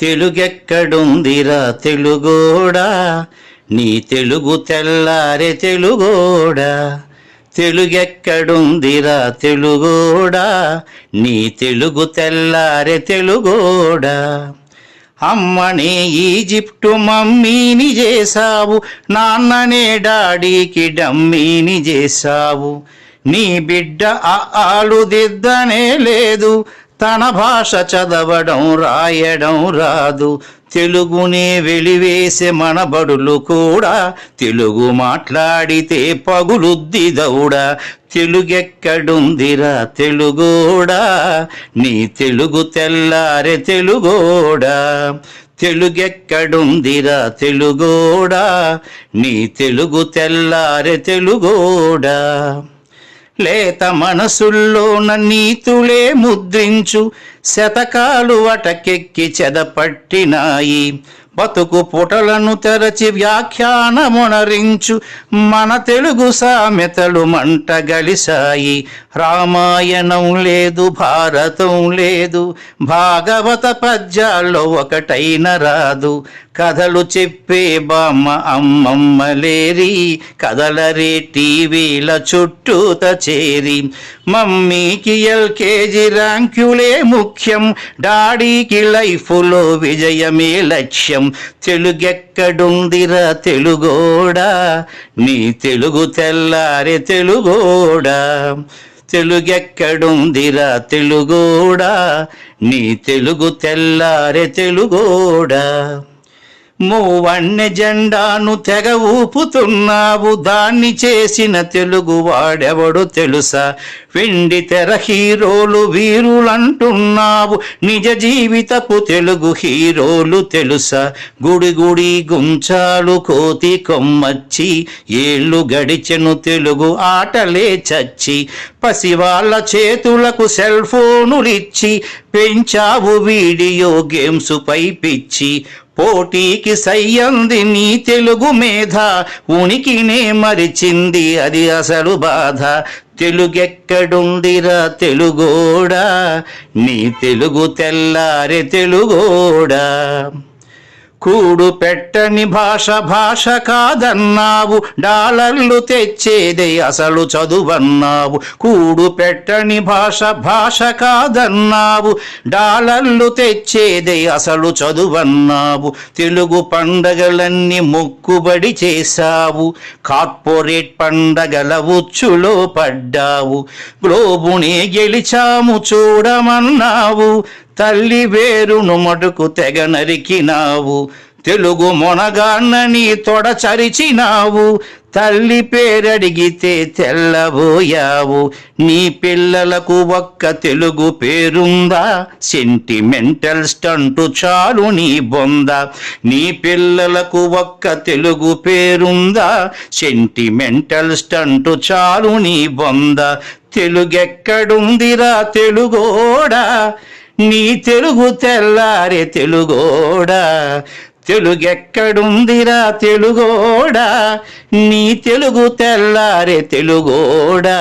తెలుగెక్కడుందిరా తెలుగోడా, నీ తెలుగు తెల్లారె తెలుగోడా. తెలుగెక్కడుందిరా తెలుగోడా, నీ తెలుగు తెల్లారె తెలుగోడా. అమ్మనే ఈజిప్టు మమ్మీని చేశావు, నాన్ననే డాడీకి డమ్మీని చేశావు. నీ బిడ్డ ఆలు దిద్దనే లేదు, తన భాష చదవడం రాయడం రాదు. తెలుగునే వెలివేసే మన బడులు కూడా తెలుగు మాట్లాడితే పగులుద్ది దౌడా. తెలుగెక్కడుందిరా తెలుగోడా, నీ తెలుగు తెల్లారె తెలుగోడా. తెలుగెక్కడుందిరా తెలుగోడా, నీ తెలుగు తెల్లారె తెలుగోడా. లేత మనసుల్లోన నీతులే ముద్రించు, శతకాలు అటకెక్కి చెదపట్టినాయి. బతుకు పుటలను తెరచి వ్యాఖ్యానమునరించు, మన తెలుగు సామెతలు మంట గలిసాయి. రామాయణం లేదు, భారతం లేదు, భాగవత పద్యాల్లో ఒకటైన రాదు. కథలు చెప్పే బామ్మ అమ్మమ్మ లేరి, కథలరే టీవీల చుట్టూత చేరి. మమ్మీకి ఎల్కేజీ ర్యాంకులే ముఖ్యం, డాడీకి లైఫ్లో విజయమే లక్ష్యం. తెలుగెక్కడుందిరా తెలుగోడా, నీ తెలుగు తెల్లారె తెలుగోడా. తెలుగెక్కడుందిరా తెలుగోడా, నీ తెలుగు తెల్లారె తెలుగోడా. మూవన్నె జెండాను తెగ ఊపుతున్నావు, దాన్ని చేసిన తెలుగు వాడెవడు తెలుసా. వెండి తెర హీరోలు వీరులంటున్నావు, నిజ జీవితపు తెలుగు హీరోలు తెలుసా. గుడి గుడి గుంచాలు కోతి కొమ్మచ్చి, ఏళ్ళు గడిచెను తెలుగు ఆటలే చచ్చి. పసివాళ్ళ చేతులకు సెల్ ఫోనులిచ్చి, పెంచావు వీడియో గేమ్స్ పై పిచ్చి. పోటీకి సయ్యంది నీ తెలుగు మేధ, ఉనికినే మరిచింది అది అసలు బాధ. తెలుగెక్కడుందిరా తెలుగోడా, నీ తెలుగు తెల్లారె తెలుగోడా. కూడు పెట్టని భాష భాష కాదన్నావు, డాలర్లు తెచ్చేదే అసలు చదువన్నావు. కూడు పెట్టని భాష భాష కాదన్నావు, డాలర్లు తెచ్చేదే అసలు చదువన్నావు. తెలుగు పండగలన్నీ మొక్కుబడి చేశావు, కార్పొరేట్ పండగల ఉచ్చులో పడ్డావు. గ్లోబునే గెలిచాము చూడమన్నావు, తల్లి వేరును మటుకు తెగ నరికినావు. తెలుగు మొనగాన్నని తొడచరిచినావు, తల్లి పేరడిగితే తెల్లబోయావు. నీ పిల్లలకు ఒక్క తెలుగు పేరుందా, సెంటిమెంటల్ స్టంటు చాలు నీ బొంద. నీ పిల్లలకు ఒక్క తెలుగు పేరుందా, సెంటిమెంటల్ స్టంటు చాలు నీ బొంద. తెలుగెక్కడుందిరా తెలుగోడా, నీ తెలుగు తెల్లారె తెలుగోడా. తెలుగెక్కడుందిరా తెలుగోడా, నీ తెలుగు తెల్లారె తెలుగోడా.